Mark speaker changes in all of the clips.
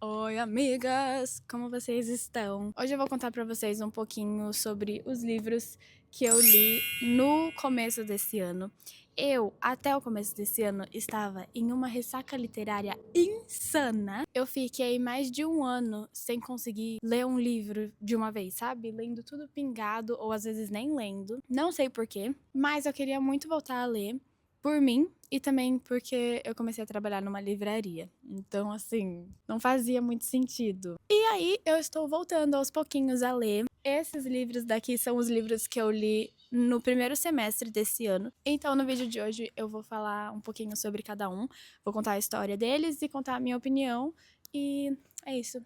Speaker 1: Oi, amigas! Como vocês estão? Hoje eu vou contar pra vocês um pouquinho sobre os livros que eu li no começo desse ano. Eu, até o começo desse ano, estava em uma ressaca literária insana. Eu fiquei mais de um ano sem conseguir ler um livro de uma vez, sabe? Lendo tudo pingado ou às vezes nem lendo. Não sei porquê, mas eu queria muito voltar a ler. Por mim e também porque eu comecei a trabalhar numa livraria. Então, assim, não fazia muito sentido. E aí, eu estou voltando aos pouquinhos a ler. Esses livros daqui são os livros que eu li no primeiro semestre desse ano. Então, no vídeo de hoje, eu vou falar um pouquinho sobre cada um. Vou contar a história deles e contar a minha opinião. E é isso.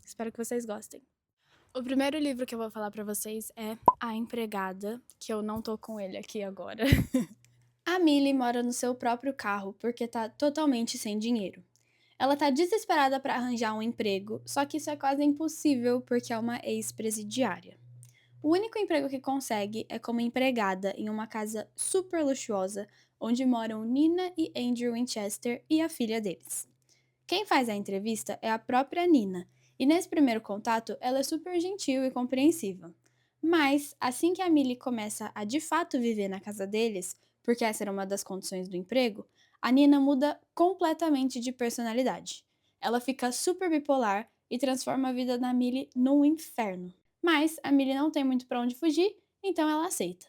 Speaker 1: Espero que vocês gostem. O primeiro livro que eu vou falar pra vocês é A Empregada, que eu não tô com ele aqui agora. A Millie mora no seu próprio carro porque tá totalmente sem dinheiro. Ela tá desesperada para arranjar um emprego, só que isso é quase impossível porque é uma ex-presidiária. O único emprego que consegue é como empregada em uma casa super luxuosa onde moram Nina e Andrew Winchester e a filha deles. Quem faz a entrevista é a própria Nina, e nesse primeiro contato ela é super gentil e compreensiva. Mas, assim que a Millie começa a de fato viver na casa deles, porque essa era uma das condições do emprego, a Nina muda completamente de personalidade. Ela fica super bipolar e transforma a vida da Millie num inferno. Mas a Millie não tem muito para onde fugir, então ela aceita.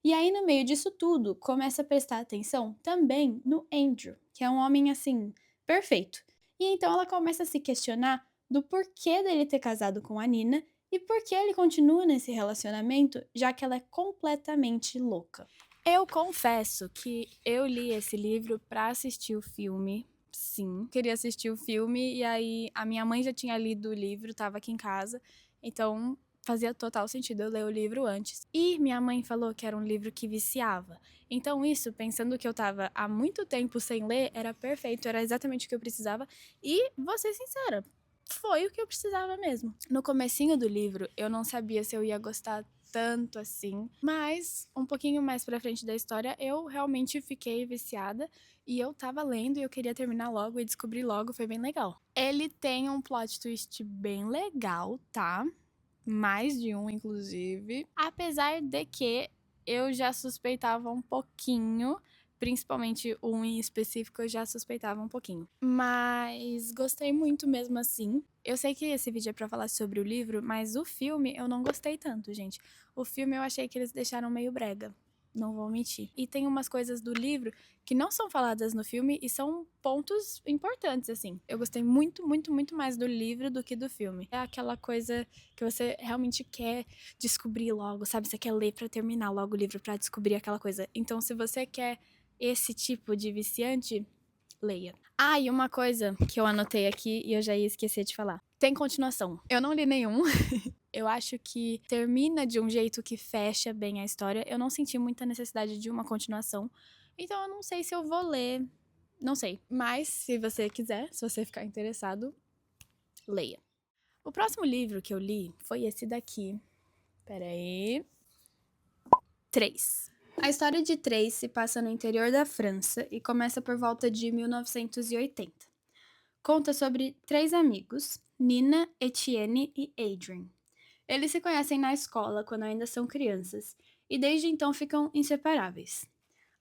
Speaker 1: E aí, no meio disso tudo, começa a prestar atenção também no Andrew, que é um homem assim, perfeito. E então ela começa a se questionar do porquê dele ter casado com a Nina e por que ele continua nesse relacionamento, já que ela é completamente louca. Eu confesso que eu li esse livro pra assistir o filme. Sim, queria assistir o filme e aí a minha mãe já tinha lido o livro, tava aqui em casa, então fazia total sentido eu ler o livro antes. E minha mãe falou que era um livro que viciava. Então isso, pensando que eu tava há muito tempo sem ler, era perfeito, era exatamente o que eu precisava. E vou ser sincera, foi o que eu precisava mesmo. No comecinho do livro, eu não sabia se eu ia gostar tanto assim, mas um pouquinho mais pra frente da história, eu realmente fiquei viciada e eu tava lendo e eu queria terminar logo e descobrir logo, foi bem legal. Ele tem um plot twist bem legal, tá? Mais de um, inclusive. Apesar de que eu já suspeitava um pouquinho, principalmente um em específico, eu já suspeitava um pouquinho. Mas gostei muito mesmo assim. Eu sei que esse vídeo é pra falar sobre o livro, mas o filme eu não gostei tanto, gente. O filme eu achei que eles deixaram meio brega. Não vou mentir. E tem umas coisas do livro que não são faladas no filme e são pontos importantes, assim. Eu gostei muito, muito, muito mais do livro do que do filme. É aquela coisa que você realmente quer descobrir logo, sabe? Você quer ler pra terminar logo o livro pra descobrir aquela coisa. Então, se você quer esse tipo de viciante, leia. Ah, e uma coisa que eu anotei aqui e eu já ia esquecer de falar. Tem continuação. Eu não li nenhum. Eu acho que termina de um jeito que fecha bem a história. Eu não senti muita necessidade de uma continuação. Então eu não sei se eu vou ler. Não sei. Mas, se você quiser, se você ficar interessado, leia. O próximo livro que eu li foi esse daqui. Peraí. 3. A história de 3 se passa no interior da França e começa por volta de 1980. Conta sobre 3 amigos, Nina, Etienne e Adrien. Eles se conhecem na escola quando ainda são crianças e desde então ficam inseparáveis.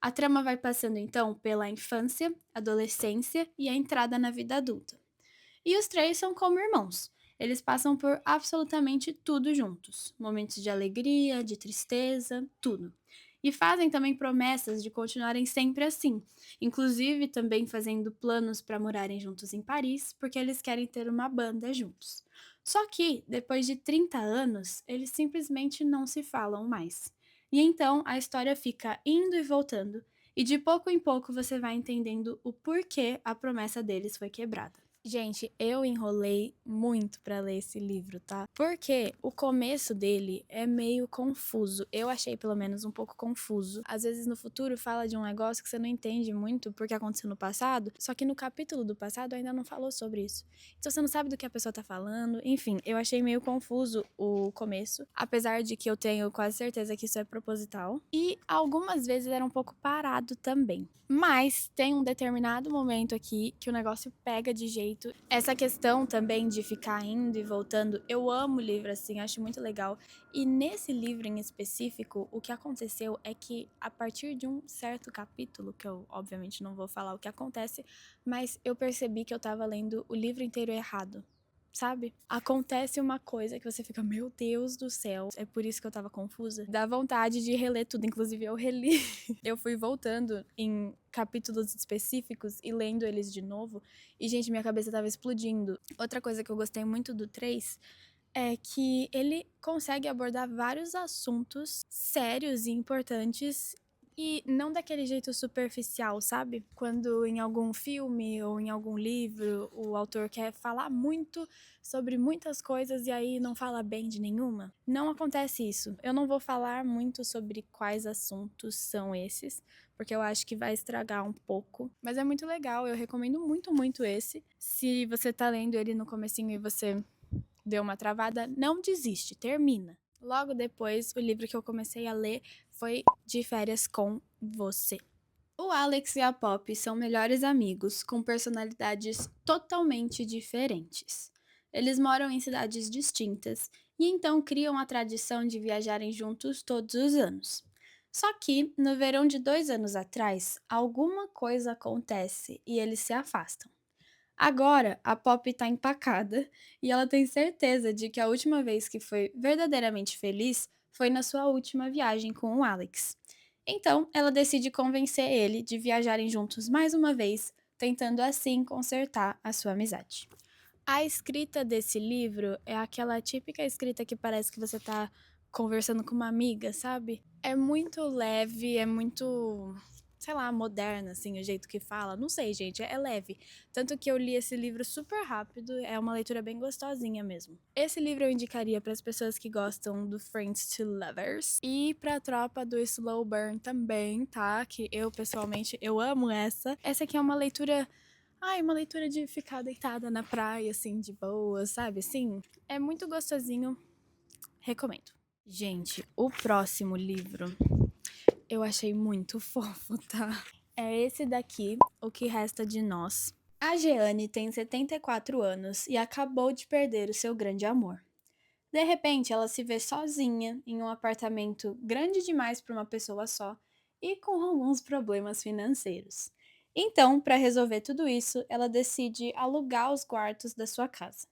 Speaker 1: A trama vai passando então pela infância, adolescência e a entrada na vida adulta. E os 3 são como irmãos. Eles passam por absolutamente tudo juntos: momentos de alegria, de tristeza, tudo. E fazem também promessas de continuarem sempre assim, inclusive também fazendo planos para morarem juntos em Paris, porque eles querem ter uma banda juntos. Só que, depois de 30 anos, eles simplesmente não se falam mais. E então a história fica indo e voltando, e de pouco em pouco você vai entendendo o porquê a promessa deles foi quebrada. Gente, eu enrolei muito pra ler esse livro, tá? Porque o começo dele é meio confuso. Eu achei, pelo menos, um pouco confuso. Às vezes no futuro fala de um negócio que você não entende muito porque aconteceu no passado, só que no capítulo do passado ainda não falou sobre isso. Então você não sabe do que a pessoa tá falando. Enfim, eu achei meio confuso o começo, apesar de que eu tenho quase certeza que isso é proposital. E algumas vezes era um pouco parado também. Mas tem um determinado momento aqui que o negócio pega de jeito perfeito. Essa questão também de ficar indo e voltando, eu amo livro assim, acho muito legal. E nesse livro em específico, o que aconteceu é que a partir de um certo capítulo, que eu obviamente não vou falar o que acontece, mas eu percebi que eu tava lendo o livro inteiro errado. Sabe? Acontece uma coisa que você fica, meu Deus do céu, é por isso que eu tava confusa. Dá vontade de reler tudo, inclusive eu reli. Eu fui voltando em capítulos específicos e lendo eles de novo, e gente, minha cabeça tava explodindo. Outra coisa que eu gostei muito do 3 é que ele consegue abordar vários assuntos sérios e importantes e não daquele jeito superficial, sabe? Quando em algum filme ou em algum livro o autor quer falar muito sobre muitas coisas e aí não fala bem de nenhuma. Não acontece isso. Eu não vou falar muito sobre quais assuntos são esses, porque eu acho que vai estragar um pouco. Mas é muito legal, eu recomendo muito, muito esse. Se você tá lendo ele no comecinho e você deu uma travada, não desiste, termina. Logo depois, o livro que eu comecei a ler foi De Férias com Você. O Alex e a Pop são melhores amigos, com personalidades totalmente diferentes. Eles moram em cidades distintas e então criam a tradição de viajarem juntos todos os anos. Só que, no verão de 2 anos atrás, alguma coisa acontece e eles se afastam. Agora, a Pop tá empacada e ela tem certeza de que a última vez que foi verdadeiramente feliz foi na sua última viagem com o Alex. Então, ela decide convencer ele de viajarem juntos mais uma vez, tentando assim consertar a sua amizade. A escrita desse livro é aquela típica escrita que parece que você tá conversando com uma amiga, sabe? É muito leve, é muito, sei lá, moderna, assim, o jeito que fala. Não sei, gente, é leve. Tanto que eu li esse livro super rápido, é uma leitura bem gostosinha mesmo. Esse livro eu indicaria para as pessoas que gostam do Friends to Lovers e pra tropa do Slow Burn também, tá? Que eu, pessoalmente, eu amo essa. Essa aqui é uma leitura. Ai, uma leitura de ficar deitada na praia, assim, de boa, sabe? Assim, é muito gostosinho. Recomendo. Gente, o próximo livro eu achei muito fofo, tá? É esse daqui, O que Resta de Nós. A Jeane tem 74 anos e acabou de perder o seu grande amor. De repente, ela se vê sozinha em um apartamento grande demais para uma pessoa só e com alguns problemas financeiros. Então, para resolver tudo isso, ela decide alugar os quartos da sua casa.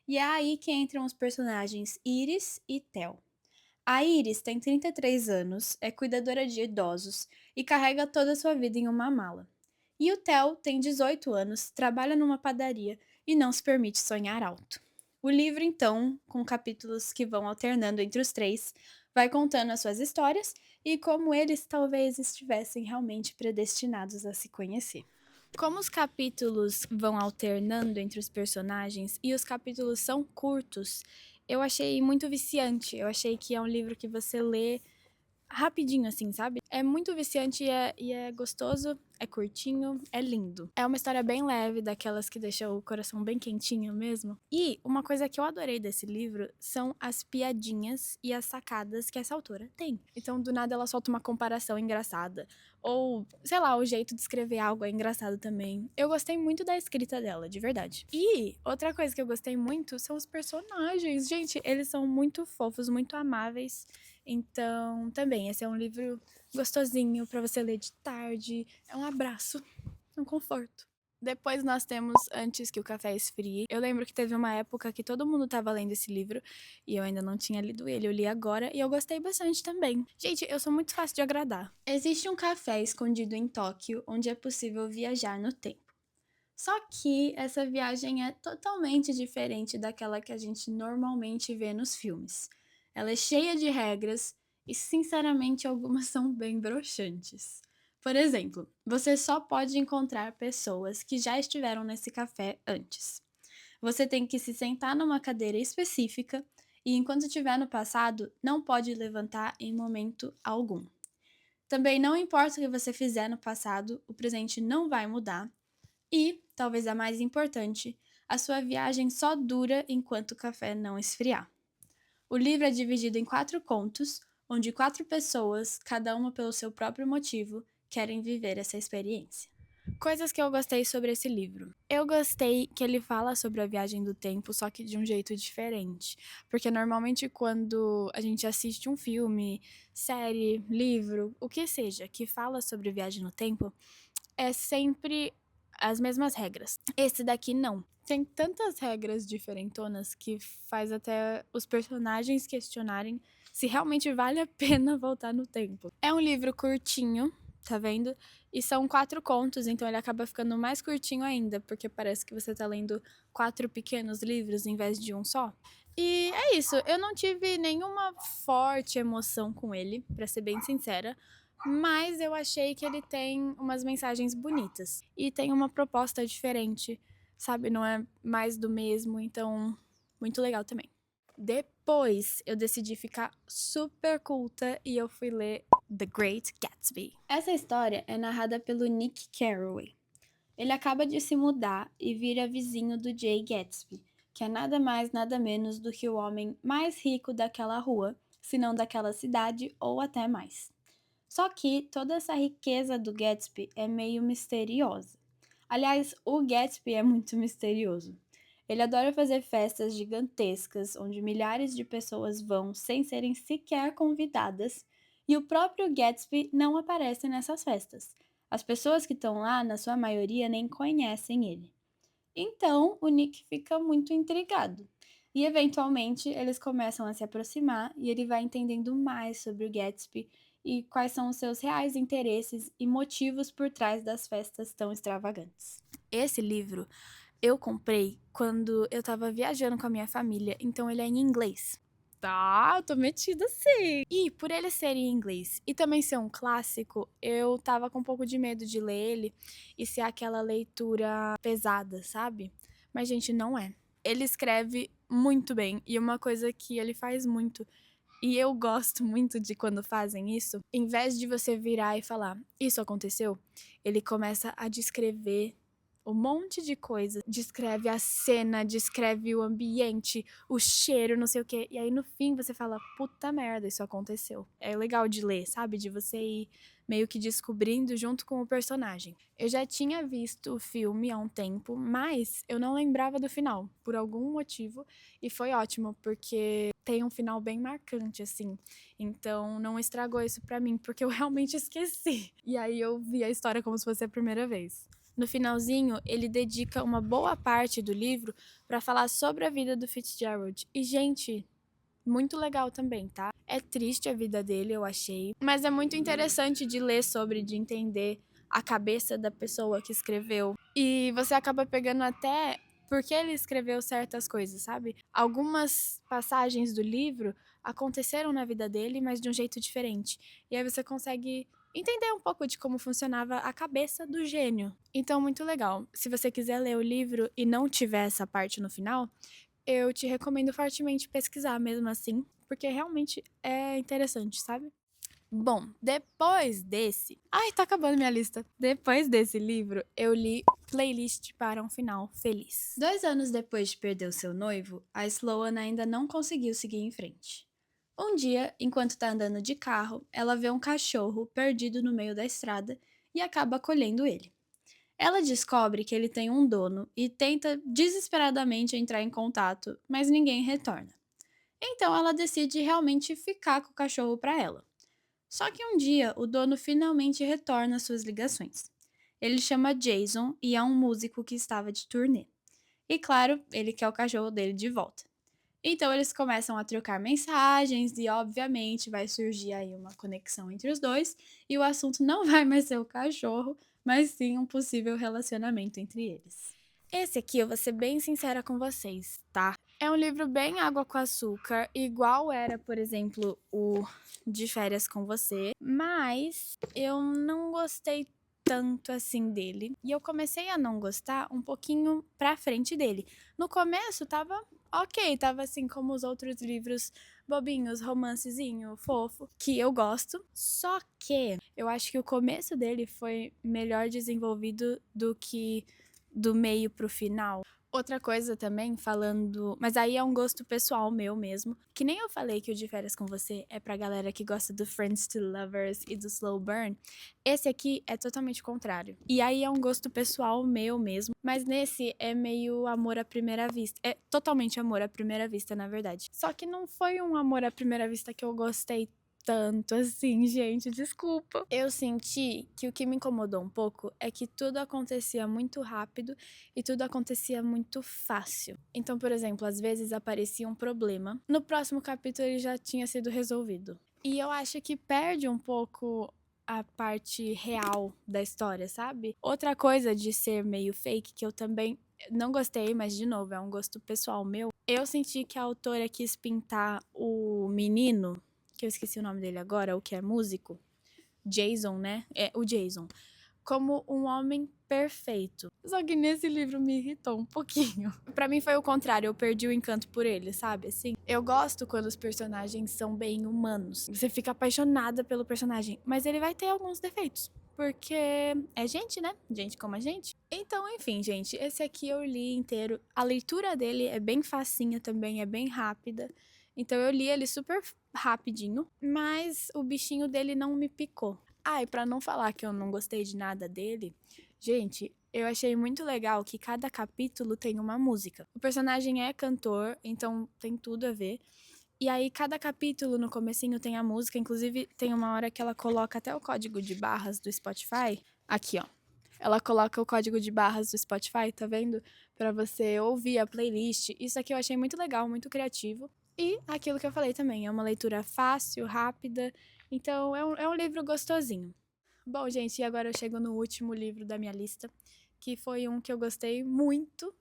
Speaker 1: E é aí que entram os personagens Iris e Tel. A Iris tem 33 anos, é cuidadora de idosos e carrega toda a sua vida em uma mala. E o Theo tem 18 anos, trabalha numa padaria e não se permite sonhar alto. O livro, então, com capítulos que vão alternando entre os três, vai contando as suas histórias e como eles talvez estivessem realmente predestinados a se conhecer. Como os capítulos vão alternando entre os personagens e os capítulos são curtos, eu achei muito viciante. Eu achei que é um livro que você lê rapidinho, assim, sabe? É muito viciante e é gostoso, é curtinho, é lindo. É uma história bem leve, daquelas que deixam o coração bem quentinho mesmo. E uma coisa que eu adorei desse livro são as piadinhas e as sacadas que essa autora tem. Então, do nada, ela solta uma comparação engraçada. Ou, sei lá, o jeito de escrever algo é engraçado também. Eu gostei muito da escrita dela, de verdade. E outra coisa que eu gostei muito são os personagens. Gente, eles são muito fofos, muito amáveis. Então, também, esse é um livro gostosinho para você ler de tarde. É um abraço, é um conforto. Depois nós temos Antes que o Café Esfrie. Eu lembro que teve uma época que todo mundo tava lendo esse livro e eu ainda não tinha lido ele. Eu li agora e eu gostei bastante também. Gente, eu sou muito fácil de agradar. Existe um café escondido em Tóquio onde é possível viajar no tempo. Só que essa viagem é totalmente diferente daquela que a gente normalmente vê nos filmes. Ela é cheia de regras e, sinceramente, algumas são bem broxantes. Por exemplo, você só pode encontrar pessoas que já estiveram nesse café antes. Você tem que se sentar numa cadeira específica e, enquanto estiver no passado, não pode levantar em momento algum. Também não importa o que você fizer no passado, o presente não vai mudar. E, talvez a mais importante, a sua viagem só dura enquanto o café não esfriar. O livro é dividido em 4 contos, onde 4 pessoas, cada uma pelo seu próprio motivo, querem viver essa experiência. Coisas que eu gostei sobre esse livro. Eu gostei que ele fala sobre a viagem do tempo, só que de um jeito diferente. Porque normalmente quando a gente assiste um filme, série, livro, o que seja, que fala sobre viagem no tempo, é sempre as mesmas regras. Esse daqui não. Tem tantas regras diferentonas que faz até os personagens questionarem se realmente vale a pena voltar no tempo. É um livro curtinho, tá vendo? E são 4 contos, então ele acaba ficando mais curtinho ainda, porque parece que você tá lendo 4 pequenos livros em vez de um só. E é isso, eu não tive nenhuma forte emoção com ele, pra ser bem sincera, mas eu achei que ele tem umas mensagens bonitas e tem uma proposta diferente, sabe? Não é mais do mesmo, então muito legal também. Depois eu decidi ficar super culta e eu fui ler The Great Gatsby. Essa história é narrada pelo Nick Carraway. Ele acaba de se mudar e vira vizinho do Jay Gatsby, que é nada mais nada menos do que o homem mais rico daquela rua, se não daquela cidade ou até mais. Só que toda essa riqueza do Gatsby é meio misteriosa. Aliás, o Gatsby é muito misterioso. Ele adora fazer festas gigantescas onde milhares de pessoas vão sem serem sequer convidadas, e o próprio Gatsby não aparece nessas festas. As pessoas que estão lá, na sua maioria, nem conhecem ele. Então, o Nick fica muito intrigado. E eventualmente eles começam a se aproximar e ele vai entendendo mais sobre o Gatsby e quais são os seus reais interesses e motivos por trás das festas tão extravagantes. Esse livro eu comprei quando eu tava viajando com a minha família, então ele é em inglês. Tá, eu tô metida sim. E por ele ser em inglês e também ser um clássico, eu tava com um pouco de medo de ler ele e ser aquela leitura pesada, sabe? Mas, gente, não é. Ele escreve muito bem e uma coisa que ele faz muito, e eu gosto muito de quando fazem isso, em vez de você virar e falar, isso aconteceu, ele começa a descrever um monte de coisa. Descreve a cena, descreve o ambiente, o cheiro, não sei o quê. E aí no fim você fala, puta merda, isso aconteceu. É legal de ler, sabe? De você ir meio que descobrindo junto com o personagem. Eu já tinha visto o filme há um tempo, mas eu não lembrava do final, por algum motivo. E foi ótimo, porque tem um final bem marcante, assim. Então não estragou isso pra mim, porque eu realmente esqueci. E aí eu vi a história como se fosse a primeira vez. No finalzinho, ele dedica uma boa parte do livro para falar sobre a vida do Fitzgerald. E, gente, muito legal também, tá? É triste a vida dele, eu achei, mas é muito interessante de ler sobre, de entender a cabeça da pessoa que escreveu. E você acaba pegando até por que ele escreveu certas coisas, sabe? Algumas passagens do livro aconteceram na vida dele, mas de um jeito diferente. E aí você consegue entender um pouco de como funcionava a cabeça do gênio. Então, muito legal. Se você quiser ler o livro e não tiver essa parte no final, eu te recomendo fortemente pesquisar mesmo assim, porque realmente é interessante, sabe? Bom, depois desse. Ai, tá acabando minha lista. Depois desse livro, eu li Playlist para um Final Feliz. 2 anos depois de perder o seu noivo, a Sloane ainda não conseguiu seguir em frente. Um dia, enquanto tá andando de carro, ela vê um cachorro perdido no meio da estrada e acaba acolhendo ele. Ela descobre que ele tem um dono e tenta desesperadamente entrar em contato, mas ninguém retorna. Então ela decide realmente ficar com o cachorro para ela. Só que um dia o dono finalmente retorna às suas ligações. Ele chama Jason e é um músico que estava de turnê. E claro, ele quer o cachorro dele de volta. Então eles começam a trocar mensagens e obviamente vai surgir aí uma conexão entre os dois e o assunto não vai mais ser o cachorro, mas sim um possível relacionamento entre eles. Esse aqui eu vou ser bem sincera com vocês, tá? É um livro bem água com açúcar, igual era, por exemplo, o De Férias com Você, mas eu não gostei tanto assim dele. E eu comecei a não gostar um pouquinho pra frente dele. No começo tava ok, tava assim como os outros livros bobinhos, romancezinho, fofo, que eu gosto. Só que eu acho que o começo dele foi melhor desenvolvido do que do meio pro final. Outra coisa também, falando. Mas aí é um gosto pessoal meu mesmo. Que nem eu falei que o De Férias com Você é pra galera que gosta do Friends to Lovers e do Slow Burn. Esse aqui é totalmente o contrário. E aí é um gosto pessoal meu mesmo. Mas nesse é meio amor à primeira vista. É totalmente amor à primeira vista, na verdade. Só que não foi um amor à primeira vista que eu gostei tanto assim, gente, desculpa. Eu senti que o que me incomodou um pouco é que tudo acontecia muito rápido e tudo acontecia muito fácil. Então, por exemplo, às vezes aparecia um problema, no próximo capítulo ele já tinha sido resolvido. E eu acho que perde um pouco a parte real da história, sabe? Outra coisa de ser meio fake que eu também não gostei, mas de novo, é um gosto pessoal meu. Eu senti que a autora quis pintar o menino, que eu esqueci o nome dele agora, o que é músico, Jason, né? É, o Jason. Como um homem perfeito. Só que nesse livro me irritou um pouquinho. Pra mim foi o contrário, eu perdi o encanto por ele, sabe? Assim, eu gosto quando os personagens são bem humanos. Você fica apaixonada pelo personagem, mas ele vai ter alguns defeitos. Porque é gente, né? Gente como a gente. Então, enfim, gente, esse aqui eu li inteiro. A leitura dele é bem facinha também, é bem rápida. Então eu li ele super rapidinho, mas o bichinho dele não me picou. Ah, e pra não falar que eu não gostei de nada dele, gente, eu achei muito legal que cada capítulo tem uma música. O personagem é cantor, então tem tudo a ver. E aí, cada capítulo no comecinho tem a música, inclusive tem uma hora que ela coloca até o código de barras do Spotify. Aqui, ó. Ela coloca o código de barras do Spotify, tá vendo? Pra você ouvir a playlist. Isso aqui eu achei muito legal, muito criativo. E aquilo que eu falei também, é uma leitura fácil, rápida. Então, é um livro gostosinho. Bom, gente, e agora eu chego no último livro da minha lista, que foi um que eu gostei muito,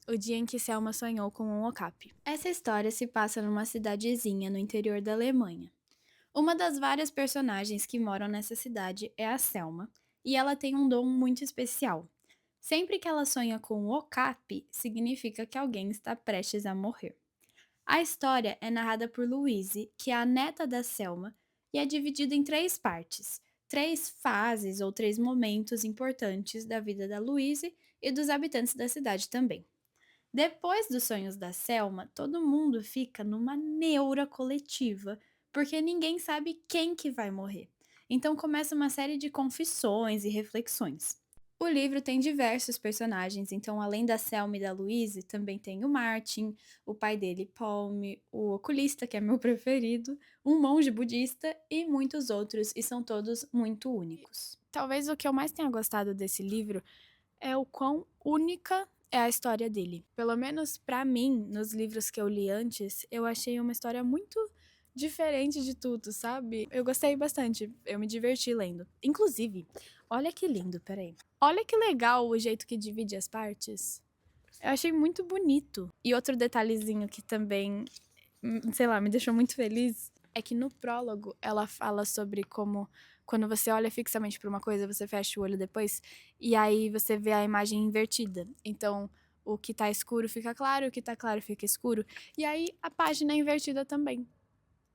Speaker 1: O Dia em que Selma Sonhou com um Okapi. Essa história se passa numa cidadezinha no interior da Alemanha. Uma das várias personagens que moram nessa cidade é a Selma, e ela tem um dom muito especial. Sempre que ela sonha com um Okapi, significa que alguém está prestes a morrer. A história é narrada por Louise, que é a neta da Selma, e é dividida em três partes, três fases ou três momentos importantes da vida da Louise e dos habitantes da cidade também. Depois dos sonhos da Selma, todo mundo fica numa neura coletiva, porque ninguém sabe quem que vai morrer. Então começa uma série de confissões e reflexões. O livro tem diversos personagens, então além da Selma e da Louise, também tem o Martin, o pai dele, Palme, o oculista, que é meu preferido, um monge budista e muitos outros, e são todos muito únicos. Talvez o que eu mais tenha gostado desse livro é o quão única é a história dele. Pelo menos pra mim, nos livros que eu li antes, eu achei uma história muito diferente de tudo, sabe? Eu gostei bastante, eu me diverti lendo. Inclusive, olha que lindo, peraí. Olha que legal o jeito que divide as partes. Eu achei muito bonito. E outro detalhezinho que também, sei lá, me deixou muito feliz é que no prólogo ela fala sobre como quando você olha fixamente para uma coisa, você fecha o olho depois e aí você vê a imagem invertida. Então, o que tá escuro fica claro, o que tá claro fica escuro. E aí a página é invertida também.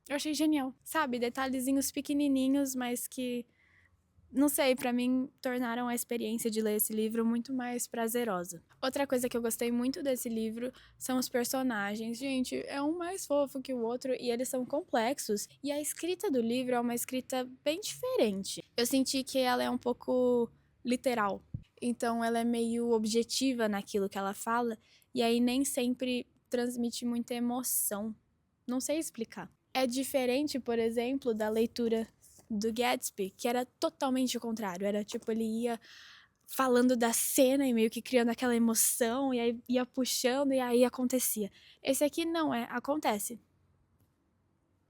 Speaker 1: Eu achei genial, sabe? Detalhezinhos pequenininhos, mas que não sei, pra mim tornaram a experiência de ler esse livro muito mais prazerosa. Outra coisa que eu gostei muito desse livro são os personagens. Gente, é um mais fofo que o outro e eles são complexos. E a escrita do livro é uma escrita bem diferente. Eu senti que ela é um pouco literal. Então ela é meio objetiva naquilo que ela fala e aí nem sempre transmite muita emoção. Não sei explicar. É diferente, por exemplo, da leitura do Gatsby, que era totalmente o contrário. Era tipo, ele ia falando da cena e meio que criando aquela emoção, e aí ia puxando e aí acontecia. Esse aqui não, acontece.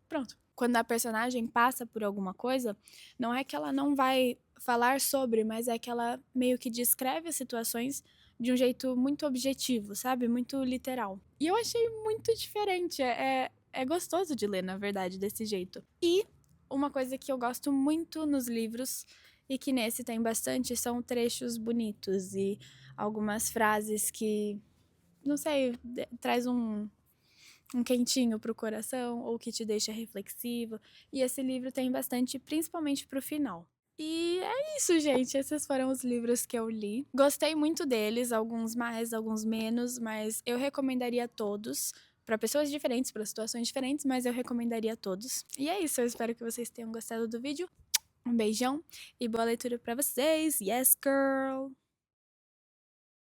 Speaker 1: Pronto. Quando a personagem passa por alguma coisa, não é que ela não vai falar sobre, mas é que ela meio que descreve as situações de um jeito muito objetivo, sabe? Muito literal. E eu achei muito diferente. É gostoso de ler, na verdade, desse jeito. E uma coisa que eu gosto muito nos livros, e que nesse tem bastante, são trechos bonitos e algumas frases que, não sei, traz um quentinho pro coração ou que te deixa reflexivo. E esse livro tem bastante, principalmente pro final. E é isso, gente. Esses foram os livros que eu li. Gostei muito deles, alguns mais, alguns menos, mas eu recomendaria todos. Para pessoas diferentes, para situações diferentes, mas eu recomendaria todos. E é isso, eu espero que vocês tenham gostado do vídeo. Um beijão e boa leitura para vocês. Yes, girl!